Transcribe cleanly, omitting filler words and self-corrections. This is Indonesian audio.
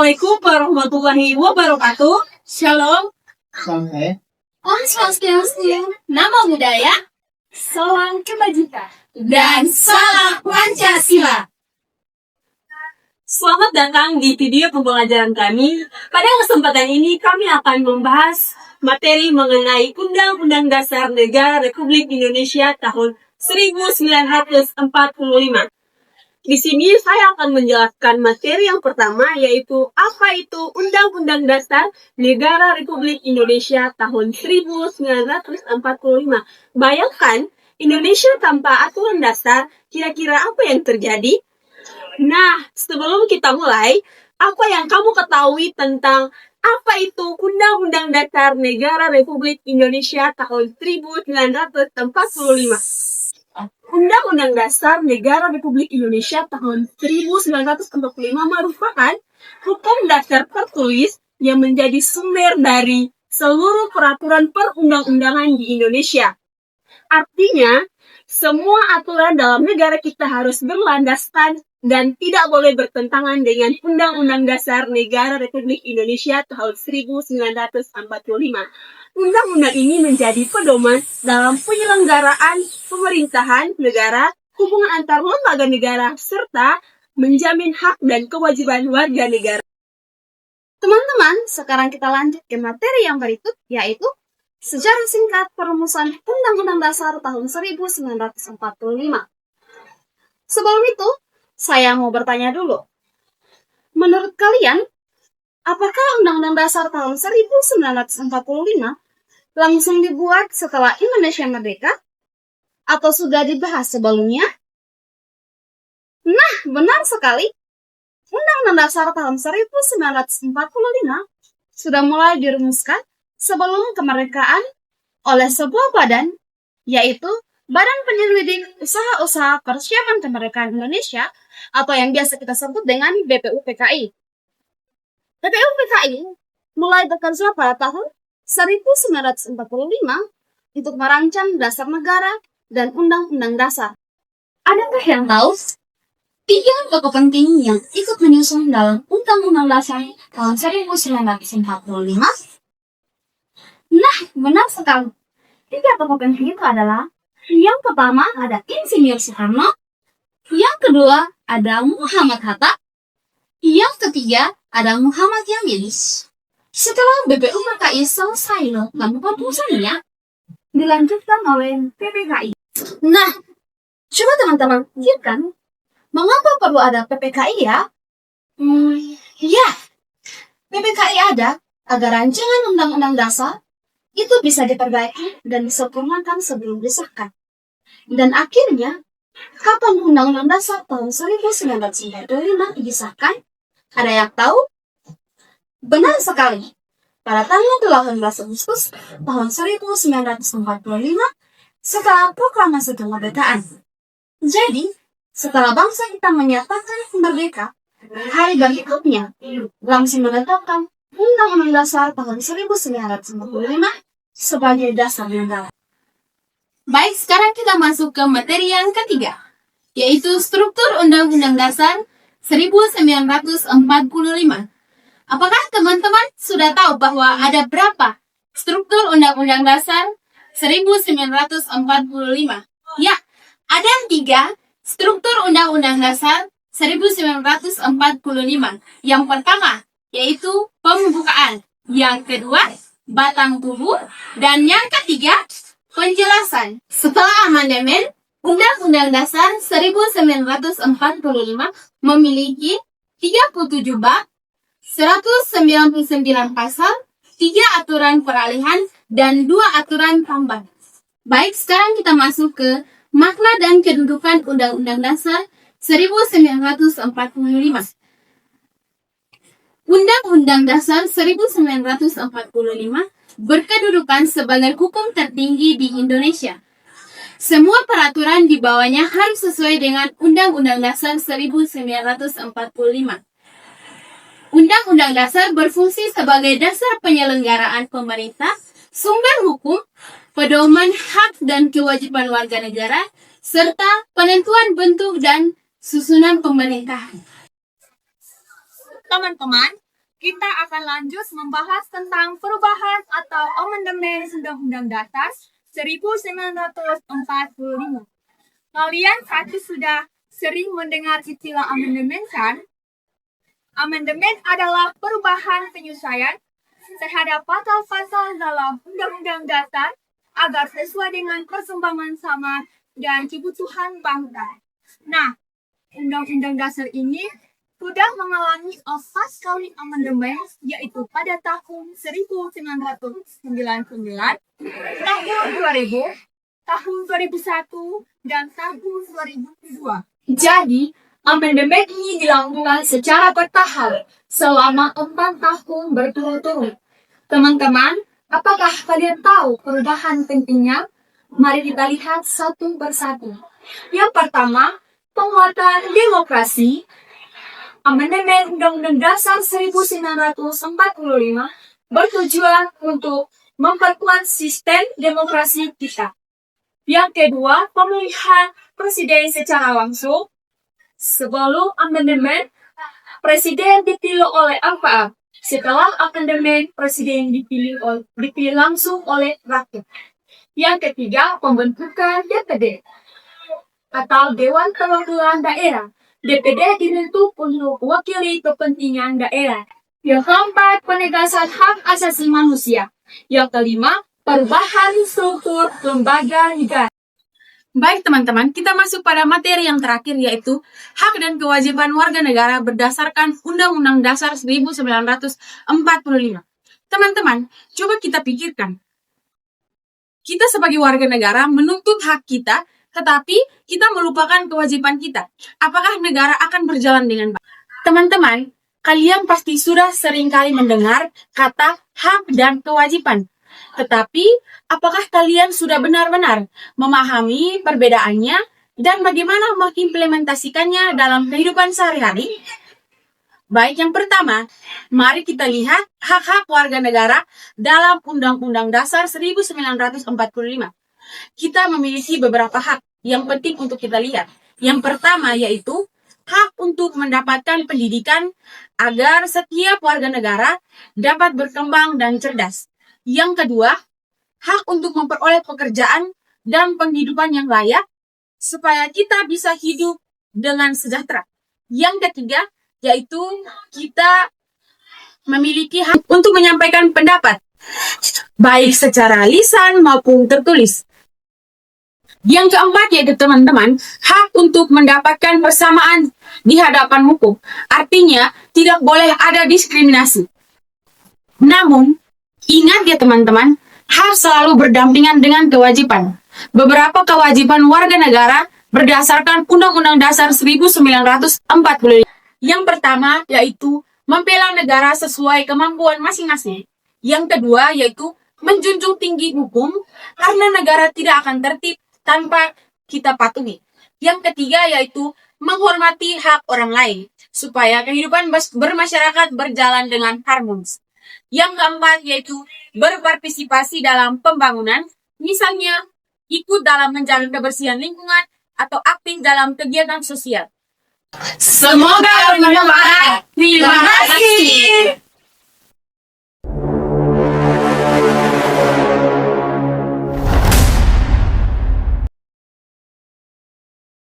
Assalamualaikum warahmatullahi wabarakatuh. Shalom. Om Swastiastu, nama budaya, Salam kebajikan. dan salam Pancasila. Selamat datang di video pembelajaran kami. Pada kesempatan ini kami akan membahas materi mengenai Undang-Undang Dasar Negara Republik Indonesia tahun 1945. Di sini saya akan menjelaskan materi yang pertama, yaitu apa itu Undang-Undang Dasar Negara Republik Indonesia tahun 1945. Bayangkan, Indonesia tanpa aturan dasar, kira-kira apa yang terjadi? Nah, sebelum kita mulai, apa yang kamu ketahui tentang apa itu Undang-Undang Dasar Negara Republik Indonesia tahun 1945? Undang-Undang Dasar Negara Republik Indonesia tahun 1945 merupakan hukum dasar tertulis yang menjadi sumber dari seluruh peraturan perundang-undangan di Indonesia. Artinya, semua aturan dalam negara kita harus berlandaskan dan tidak boleh bertentangan dengan Undang-Undang Dasar Negara Republik Indonesia tahun 1945. Undang-undang ini menjadi pedoman dalam penyelenggaraan pemerintahan negara, hubungan antar lembaga negara, serta menjamin hak dan kewajiban warga negara. Teman-teman, sekarang kita lanjut ke materi yang berikut, yaitu sejarah singkat perumusan Undang-Undang Dasar tahun 1945. Sebelum itu, saya mau bertanya dulu. Menurut kalian, apakah Undang-Undang Dasar tahun 1945 langsung dibuat setelah Indonesia merdeka? Atau sudah dibahas sebelumnya? Nah, benar sekali. Undang-Undang Dasar tahun 1945 sudah mulai dirumuskan sebelum kemerdekaan oleh sebuah badan, yaitu Badan Penyelidik Usaha-Usaha Persiapan Kemerdekaan Indonesia, atau yang biasa kita sebut dengan BPUPKI. BPUPKI mulai bekerja pada tahun 1945 untuk merancang dasar negara dan undang-undang dasar. Adakah yang tahu 3 tokoh penting yang ikut menyusun dalam Undang-Undang Dasar tahun 1945? Nah, benar sekali. 3 tokoh penting itu adalah: yang pertama ada Insinyur Soekarno, yang kedua ada Muhammad Hatta, yang ketiga ada Muhammad Yamin. Setelah BPUPKI selesai melakukan perumusannya, dilanjutkan oleh PPKI. Nah, coba teman-teman pikirkan, mengapa perlu ada PPKI ya? Ya, PPKI ada agar rancangan Undang-Undang Dasar itu bisa diperbaiki dan disempurnakan sebelum disahkan. Dan akhirnya, kapan Undang-Undang Dasar tahun 1945 disahkan? Ada yang tahu? Benar sekali. Pada tanggal 18 Agustus tahun 1945, setelah proklamasi kemerdekaan. Jadi, setelah bangsa kita menyatakan merdeka, hari berikutnya langsung menetapkan Undang-Undang Dasar tahun 1945 sebagai dasar negara. Baik, sekarang kita masuk ke materi yang ketiga, yaitu struktur Undang-Undang Dasar 1945. Apakah teman-teman sudah tahu bahwa ada berapa struktur Undang-Undang Dasar 1945? Ya, ada 3 struktur Undang-Undang Dasar 1945. Yang pertama, yaitu pembukaan. Yang kedua, batang tubuh. Dan yang ketiga, penjelasan. Setelah amandemen, Undang-Undang Dasar 1945 memiliki 37 bab, 199 pasal, 3 aturan peralihan, dan 2 aturan tambahan. Baik, sekarang kita masuk ke makna dan kedudukan Undang-Undang Dasar 1945. Undang-Undang Dasar 1945 berkedudukan sebagai hukum tertinggi di Indonesia. Semua peraturan di bawahnya harus sesuai dengan Undang-Undang Dasar 1945. Undang-Undang Dasar berfungsi sebagai dasar penyelenggaraan pemerintah, sumber hukum, pedoman hak dan kewajiban warga negara, serta penentuan bentuk dan susunan pemerintahan. Teman-teman, kita akan lanjut membahas tentang perubahan atau amandemen Undang-Undang Dasar 1945. Kalian pasti sudah sering mendengar istilah amandemen kan? Amandemen adalah perubahan penyelesaian terhadap pasal-pasal dalam Undang-Undang Dasar agar sesuai dengan perkembangan zaman dan kebutuhan bangsa. Nah, Undang-Undang Dasar ini sudah mengalami 4 kali amandemen, yaitu pada tahun 1999, tahun 2000, tahun 2001, dan tahun 2002. Jadi, amandemen ini dilakukan secara bertahap selama 4 tahun berturut-turut. Teman-teman, apakah kalian tahu perubahan pentingnya? Mari kita lihat satu persatu. Yang pertama, penguatan demokrasi. Amandemen Undang-Undang Dasar 1945 bertujuan untuk memperkuat sistem demokrasi kita. Yang kedua, pemilihan presiden secara langsung. Sebelum amandemen, presiden dipilih oleh MPR. Setelah amandemen, presiden dipilih langsung oleh rakyat. Yang ketiga, pembentukan DPD atau Dewan Perwakilan Daerah. DPD dibentuk untuk mewakili kepentingan daerah. Yang keempat, penegasan hak asasi manusia. Yang kelima, perubahan struktur lembaga negara. Baik teman-teman, kita masuk pada materi yang terakhir, yaitu hak dan kewajiban warga negara berdasarkan Undang-Undang Dasar 1945. Teman-teman, coba kita pikirkan. Kita sebagai warga negara menuntut hak kita, tetapi kita melupakan kewajiban kita. Apakah negara akan berjalan dengan baik? Teman-teman, kalian pasti sudah sering kali mendengar kata hak dan kewajiban. Tetapi, apakah kalian sudah benar-benar memahami perbedaannya dan bagaimana mengimplementasikannya dalam kehidupan sehari-hari? Baik, yang pertama, mari kita lihat hak-hak warga negara dalam Undang-Undang Dasar 1945. Kita memiliki beberapa hak yang penting untuk kita lihat. Yang pertama yaitu hak untuk mendapatkan pendidikan agar setiap warga negara dapat berkembang dan cerdas. Yang kedua, hak untuk memperoleh pekerjaan dan penghidupan yang layak supaya kita bisa hidup dengan sejahtera. Yang ketiga, yaitu kita memiliki hak untuk menyampaikan pendapat, baik secara lisan maupun tertulis. Yang keempat yaitu teman-teman, hak untuk mendapatkan persamaan di hadapan hukum. Artinya, tidak boleh ada diskriminasi. Namun, ingat ya teman-teman, hak selalu berdampingan dengan kewajiban. Beberapa kewajiban warga negara berdasarkan Undang-Undang Dasar 1945. Yang pertama yaitu membela negara sesuai kemampuan masing-masing. Yang kedua yaitu menjunjung tinggi hukum karena negara tidak akan tertib tanpa kita patuhi. Yang ketiga yaitu menghormati hak orang lain supaya kehidupan bermasyarakat berjalan dengan harmonis. Yang keempat yaitu berpartisipasi dalam pembangunan, misalnya ikut dalam menjaga kebersihan lingkungan atau aktif dalam kegiatan sosial. Semoga bermanfaat. Terima kasih.